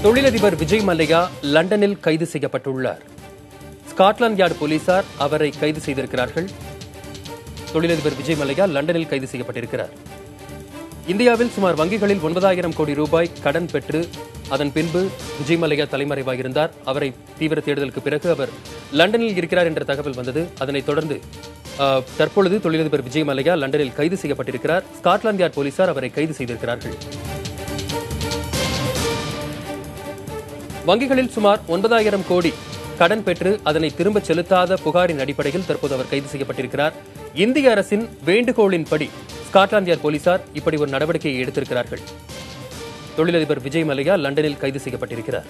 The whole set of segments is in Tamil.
தொழிலதிபர் விஜய் மல்லையா லண்டனில் கைது செய்யப்பட்டுள்ளார். ஸ்காட்லாந்து யார்டு போலீசார் அவரை கைது செய்திருக்கிறார்கள். தொழிலதிபர் விஜய் மல்லையா லண்டனில் கைது செய்யப்பட்டிருக்கிறார். இந்தியாவில் சுமார் வங்கிகளில் 9,000 கோடி ரூபாய் கடன் பெற்று அதன் பின்பு விஜய் மல்லையா தலைமறைவாகியிருந்தார். அவரை தீவிர தேடுதலுக்கு பிறகு அவர் லண்டனில் இருக்கிறார் என்ற தகவல் வந்தது. அதனைத் தொடர்ந்து தற்பொழுது தொழிலதிபர் விஜய் மல்லையா லண்டனில் கைது செய்யப்பட்டிருக்கிறார். ஸ்காட்லாந்து யார்டு போலீசார் அவரை கைது செய்திருக்கிறார்கள். வங்கிகளில் சுமார் 9,000 கோடி கடன் பெற்று அதனை திரும்பச் செலுத்தாத புகாரின் அடிப்படையில் தற்போது அவர் கைது செய்யப்பட்டிருக்கிறார். இந்திய அரசின் வேண்டுகோளின்படி ஸ்காட்லாந்து யார்டு போலீசார் இப்படி ஒரு நடவடிக்கையை எடுத்திருக்கிறார்கள். தொழிலதிபர் விஜய் மல்லையா லண்டனில் கைது செய்யப்பட்டிருக்கிறார்.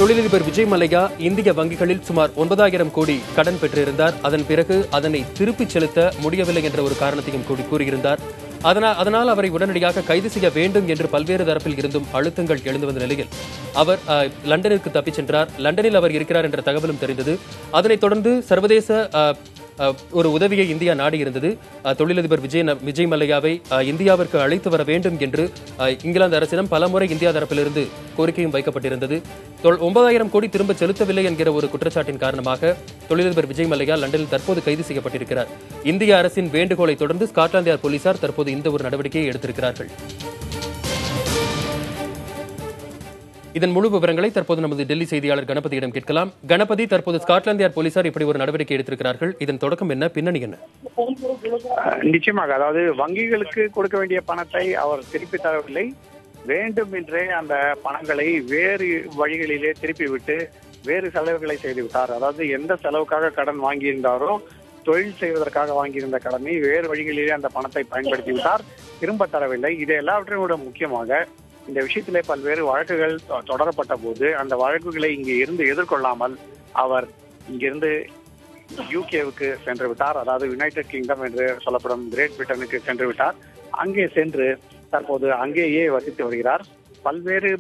தொழிலதிபர் விஜய் மல்லையா இந்திய வங்கிகளில் சுமார் 9,000 கோடி கடன் பெற்றிருந்தார். அதன் பிறகு அதனை திருப்பிச் செலுத்த முடியவில்லை என்ற ஒரு காரணத்தையும் கூறியிருந்தார். அதனால் அவரை உடனடியாக கைது செய்ய வேண்டும் என்று பல்வேறு தரப்பில் இருந்தும் அழுத்தங்கள் எழுந்து வந்த நிலையில் அவர் லண்டனிற்கு தப்பிச் சென்றார். லண்டனில் அவர் இருக்கிறார் என்ற தகவலும் தெரிந்தது. அதனைத் தொடர்ந்து சர்வதேச ஒரு உதவியை இந்தியா நாடியிருந்தது. தொழிலதிபர் விஜய் மல்லையாவை இந்தியாவிற்கு அழைத்து வர வேண்டும் என்று இங்கிலாந்து அரசிடம் பலமுறை இந்தியா தரப்பிலிருந்து கோரிக்கையும் வைக்கப்பட்டிருந்தது. 9,000 கோடி திரும்ப செலுத்தவில்லை என்கிற ஒரு குற்றச்சாட்டின் காரணமாக தொழிலதிபர் விஜய் மல்லையா லண்டனில் தற்போது கைது செய்யப்பட்டிருக்கிறார். இந்திய அரசின் வேண்டுகோளை தொடர்ந்து ஸ்காட்லாந்து யார்டு போலீசார் தற்போது இந்த ஒரு நடவடிக்கையை எடுத்திருக்கிறார்கள். இதன் முழு விவரங்களை தற்போது நமது டெல்லி செய்தியாளர் கணபதியிடம் கேட்கலாம். கணபதி, தற்போது ஸ்காட்லாந்து யார்டு போலீசார் இப்படி ஒரு நடவடிக்கை எடுத்திருக்கிறார்கள். இதன் தொடக்கம் என்ன, பின்னணி என்ன? நிச்சயமாக, அதாவது வங்கிகளுக்கு கொடுக்க வேண்டிய பணத்தை அவர் திருப்பி தரவில்லை. வேண்டும் என்றே அந்த பணங்களை வேறு வழிகளிலே திருப்பிவிட்டு வேறு செலவுகளை செய்துவிட்டார். அதாவது எந்த செலவுக்காக கடன் வாங்கியிருந்தாரோ, தொழில் செய்வதற்காக வாங்கியிருந்த கடனை வேறு வழிகளிலே அந்த பணத்தை பயன்படுத்தி விட்டார், திரும்ப தரவில்லை. இது எல்லாவற்றையும் விட முக்கியமாக இந்த விஷயத்திலே பல்வேறு வழக்குகள் தொடரப்பட்ட போது அந்த வழக்குகளை இங்கே இருந்து எதிர்கொள்ளாமல் அவர் இங்கிருந்து யூகேவுக்கு சென்று விட்டார். அதாவது யுனைடெட் கிங்டம் என்று சொல்லப்படும் கிரேட் பிரிட்டனுக்கு சென்று விட்டார். அங்கே சென்று தற்போது அங்கேயே வசித்து வருகிறார். பல்வேறு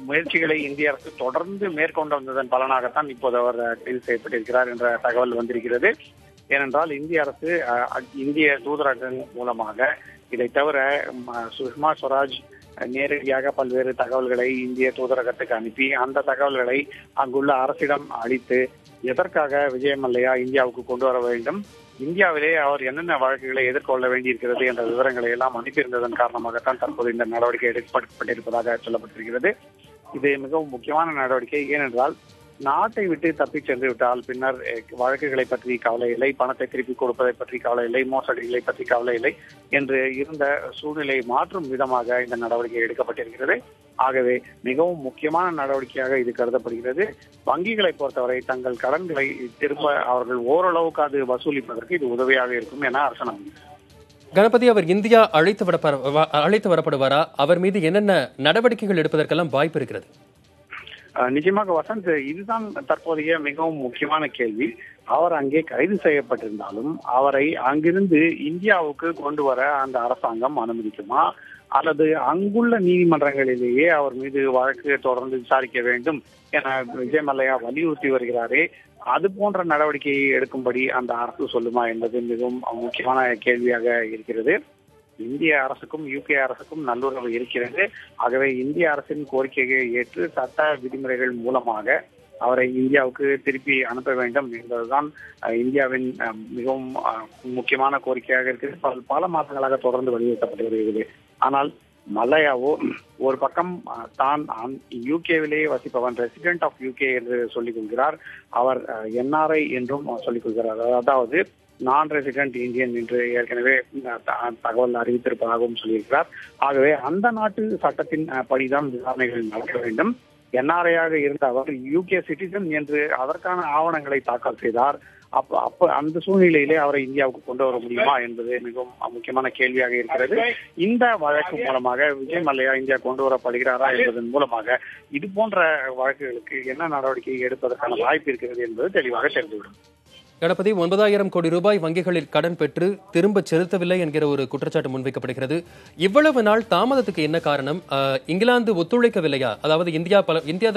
முயற்சிகளை இந்திய அரசு தொடர்ந்து மேற்கொண்டு வந்ததன் பலனாகத்தான் இப்போது அவர் கைது செய்யப்பட்டிருக்கிறார் என்ற தகவல் வந்திருக்கிறது. ஏனென்றால் இந்திய அரசு இந்திய தூதரகம் மூலமாக இதை தவிர சுஷ்மா ஸ்வராஜ் நேரடியாக பல்வேறு தகவல்களை இந்திய தூதரகத்துக்கு அனுப்பி அந்த தகவல்களை அங்குள்ள அரசிடம் அளித்து எதற்காக விஜய் மல்லையா இந்தியாவுக்கு கொண்டு வர வேண்டும், இந்தியாவிலே அவர் என்னென்ன வழக்குகளை எதிர்கொள்ள வேண்டியிருக்கிறது என்ற விவரங்களை எல்லாம் அனுப்பியிருந்ததன் காரணமாகத்தான் தற்போது இந்த நடவடிக்கை எடுக்கப்பட்டிருப்பதாக சொல்லப்பட்டிருக்கிறது. இது மிகவும் முக்கியமான நடவடிக்கை. ஏனென்றால் நாட்டை விட்டு தப்பிச் சென்று விட்டால் பின்னர் வழக்குகளை பற்றி கவலை இல்லை, பணத்தை திருப்பி கொடுப்பதை பற்றி கவலை இல்லை, மோசடிகளை பற்றி கவலை இல்லை என்று இருந்த சூழ்நிலையை மாற்றும் விதமாக இந்த நடவடிக்கை எடுக்கப்பட்டிருக்கிறது. ஆகவே மிகவும் முக்கியமான நடவடிக்கையாக இது கருதப்படுகிறது. வங்கிகளை பொறுத்தவரை தங்கள் கடன்களை திரும்ப அவர்கள் ஓரளவுக்கு அது வசூலிப்பதற்கு இது உதவியாக இருக்கும் என அரசு நம்புகிறது. கணபதி, அவர் இந்தியா அழைத்து வரப்படுவாரா? அவர் மீது என்னென்ன நடவடிக்கைகள் எடுப்பதற்கெல்லாம் வாய்ப்பு இருக்கிறது? நிச்சயமாக வசந்த், இதுதான் தற்போதைய மிகவும் முக்கியமான கேள்வி. அவர் அங்கே கைது செய்யப்பட்டிருந்தாலும் அவரை அங்கிருந்து இந்தியாவுக்கு கொண்டு வர அந்த அரசாங்கம் அனுமதிக்குமா, அல்லது அங்குள்ள நீதிமன்றங்களிலேயே அவர் மீது வழக்கு தொடர்ந்து விசாரிக்க வேண்டும் என விஜய் மல்லையா வலியுறுத்தி வருகிறாரே, அது போன்ற நடவடிக்கையை எடுக்கும்படி அந்த அரசு சொல்லுமா என்பது மிகவும் முக்கியமான கேள்வியாக இருக்கிறது. இந்திய அரசுக்கும் யூகே அரசுக்கும் நல்லுறவு இருக்கிறது. ஆகவே இந்திய அரசின் கோரிக்கையை ஏற்று சட்ட விதிமுறைகள் மூலமாக அவரை இந்தியாவுக்கு திருப்பி அனுப்ப வேண்டும் என்பதுதான் இந்தியாவின் மிகவும் முக்கியமான கோரிக்கையாக இருக்கிறது. பல மாதங்களாக தொடர்ந்து வலியுறுத்தப்பட்டு வருகிறது. ஆனால் மல்லையாவோ ஒரு பக்கம் தான் யூகேவிலேயே வசிப்பவன், ரெசிடென்ட் ஆஃப் யூகே என்று சொல்லிக் கொள்கிறார். அவர் NRI என்றும் சொல்லிக் கொள்கிறார். அதாவது நான் ரெசிடென்ட் இந்தியன் என்று ஏற்கனவே தகவல் அறிவித்திருப்பதாகவும் சொல்லியிருக்கிறார். ஆகவே அந்த நாட்டு சட்டத்தின் படிதான் விசாரணைகள் நடக்க வேண்டும். NRI-யாக இருந்த அவர் யூகே சிட்டிசன் என்று அதற்கான ஆவணங்களை தாக்கல் செய்தார். அப்ப அந்த சூழ்நிலையிலே அவரை இந்தியாவுக்கு கொண்டு வர முடியுமா என்பது மிகவும் முக்கியமான கேள்வியாக இருக்கிறது. இந்த வழக்கு மூலமாக விஜய் மல்லையா இந்தியா கொண்டு வரப்படுகிறாரா என்பதன் மூலமாக இது போன்ற வழக்குகளுக்கு என்ன நடவடிக்கை எடுப்பதற்கான வாய்ப்பு இருக்கிறது என்பது தெளிவாக தெரிந்துவிடும். கணபதி, 9,000 கோடி ரூபாய் வங்கிகளில் கடன் பெற்று திரும்ப செலுத்தவில்லை என்கிற ஒரு குற்றச்சாட்டு முன்வைக்கப்படுகிறது. இவ்வளவு நாள் தாமதத்துக்கு என்ன காரணம்? இங்கிலாந்து ஒத்துழைக்கவில்லையா? அதாவது இந்தியா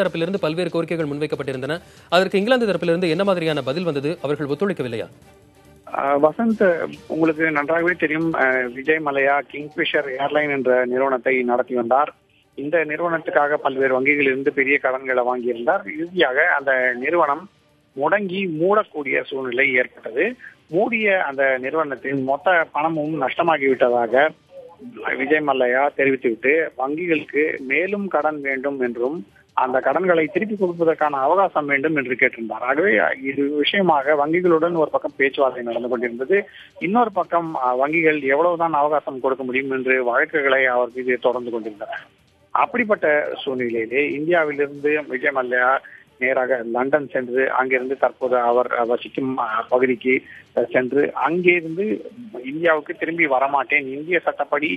தரப்பிலிருந்து பல்வேறு கோரிக்கைகள் முன்வைக்கப்பட்டிருந்தன. அதற்கு இங்கிலாந்து தரப்பிலிருந்து என்ன மாதிரியான பதில் வந்தது? அவர்கள் ஒத்துழைக்கவில்லையா? வசந்த், உங்களுக்கு நன்றாகவே தெரியும், விஜய் மல்லையா கிங்ஃபிஷர் ஏர்லைன் என்ற நிறுவனத்தை நடத்தி வந்தார். இந்த நிறுவனத்துக்காக பல்வேறு வங்கிகளிலிருந்து பெரிய கடன்களை வாங்கியிருந்தார். இறுதியாக அந்த நிறுவனம் முடங்கி மூடக்கூடிய சூழ்நிலை ஏற்பட்டது. மூடிய அந்த நிறுவனத்தின் மொத்த பணமும் நஷ்டமாகிவிட்டதாக விஜய் மல்லையா தெரிவித்துவிட்டு வங்கிகளுக்கு மேலும் கடன் வேண்டும் என்றும் அந்த கடன்களை திருப்பி கொடுப்பதற்கான அவகாசம் வேண்டும் என்று கேட்டிருந்தார். ஆகவே இது விஷயமாக வங்கிகளுடன் ஒரு பக்கம் பேச்சுவார்த்தை நடந்து கொண்டிருந்தது. இன்னொரு பக்கம் வங்கிகள் எவ்வளவுதான் அவகாசம் கொடுக்க முடியும் என்று வழக்குகளை அவர் மீது தொடர்ந்து கொண்டிருந்தனர். அப்படிப்பட்ட சூழ்நிலையிலே இந்தியாவிலிருந்து விஜய் மல்லையா நேராக லண்டன் சென்று அங்கிருந்து தற்போது அவர் வசிக்கும் பகுதிக்கு சென்று அங்கிருந்து இந்தியாவுக்கு திரும்பி வரமாட்டேன், இந்திய சட்டப்படி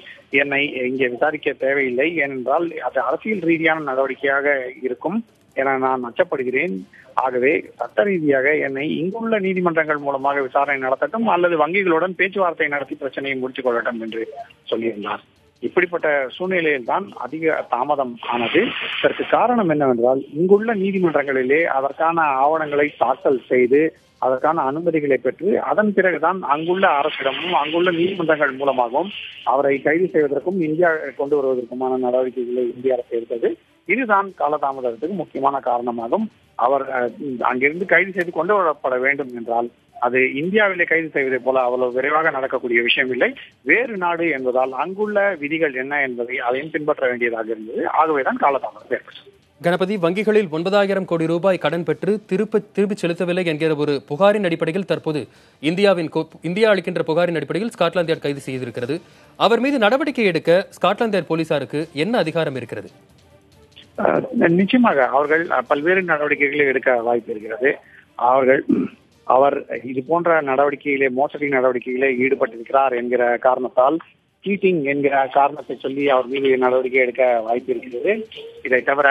என்னை இங்கே விசாரிக்க தேவையில்லை, ஏனென்றால் அது அரசியல் ரீதியான நடவடிக்கையாக இருக்கும் என நான் அச்சப்படுகிறேன். ஆகவே சட்ட ரீதியாக என்னை இங்குள்ள நீதிமன்றங்கள் மூலமாக விசாரணை நடத்தட்டும் அல்லது வங்கிகளுடன் பேச்சுவார்த்தை நடத்தி பிரச்சனையை முடித்துக் கொள்ளட்டும் என்று சொல்லியிருந்தார். இப்படிப்பட்ட சூழ்நிலையில் தான் அதிக தாமதம் ஆனது. இதற்கு காரணம் என்னவென்றால் இங்குள்ள நீதிமன்றங்களிலே அதற்கான ஆவணங்களை தாக்கல் செய்து அதற்கான அனுமதிகளை பெற்று அதன் பிறகுதான் அங்குள்ள அரசிடமும் அங்குள்ள நீதிமன்றங்கள் மூலமாகவும் அவரை கைது செய்வதற்கும் இந்தியா கொண்டு வருவதற்குமான நடவடிக்கைகளை இந்திய அரசு எடுத்தது. இதுதான் காலதாமதத்துக்கு முக்கியமான காரணமாகும். அவர் அங்கிருந்து கைது செய்து கொண்டு வரப்பட வேண்டும் என்றால் அது இந்தியாவிலே கைது செய்வதை போல அவ்வளவு விரைவாக நடக்கக்கூடிய விஷயம் இல்லை. வேறு நாடு என்பதால் அங்குள்ள விதிகள் என்ன என்பதை அதையும் பின்பற்ற வேண்டியதாக இருந்தது. ஆகவேதான் காலதாமதம் ஏற்பட்டது. கணபதி, வங்கிகளில் 9,000 கோடி ரூபாய் கடன் பெற்று திருப்பி செலுத்தவில்லை என்கிற ஒரு புகாரின் அடிப்படையில் தற்போது இந்தியா அளிக்கின்ற புகாரின் அடிப்படையில் ஸ்காட்லாந்து யார்டு கைது செய்திருக்கிறது. அவர் மீது நடவடிக்கை எடுக்க ஸ்காட்லாந்து யார்டு போலீசாருக்கு என்ன அதிகாரம் இருக்கிறது? நிச்சயமாக அவர்கள் பல்வேறு நடவடிக்கைகளை எடுக்க வாய்ப்பு இருக்கிறது. அவர் இது போன்ற நடவடிக்கையிலே மோசடி நடவடிக்கையிலே ஈடுபட்டிருக்கிறார் என்கிற காரணத்தால் சீட்டிங் என்கிற காரணத்தை சொல்லி அவர் மீது நடவடிக்கை எடுக்க வாய்ப்பு இருக்கிறது. இதை தவிர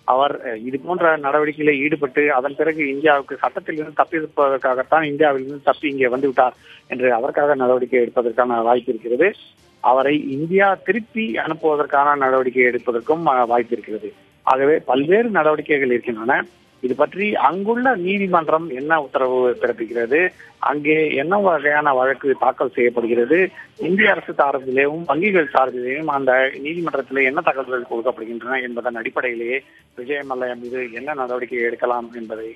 அவர் இது போன்ற நடவடிக்கையில ஈடுபட்டு அதன் பிறகு இந்தியாவுக்கு சட்டத்திலிருந்து தப்பிப்பதற்காகத்தான் இந்தியாவிலிருந்து தப்பி இங்கே வந்து விட்டார் என்று அதற்காக நடவடிக்கை எடுப்பதற்கான வாய்ப்பு இருக்கிறது. அவரை இந்தியா திருப்பி அனுப்புவதற்கான நடவடிக்கை எடுப்பதற்கும் வாய்ப்பு இருக்கிறது. ஆகவே பல்வேறு நடவடிக்கைகள் இருக்கின்றன. இது பற்றி அங்குள்ள நீதிமன்றம் என்ன உத்தரவு பிறப்பிக்கிறது, அங்கே என்ன வகையான வழக்கு தாக்கல் செய்யப்படுகிறது, இந்திய அரசு சார்பிலேயும் வங்கிகள் சார்பிலேயும் அந்த நீதிமன்றத்திலே என்ன தகவல்கள் கொடுக்கப்படுகின்றன என்பதன் அடிப்படையிலேயே விஜய் மல்லையா மீது என்ன நடவடிக்கை எடுக்கலாம் என்பதை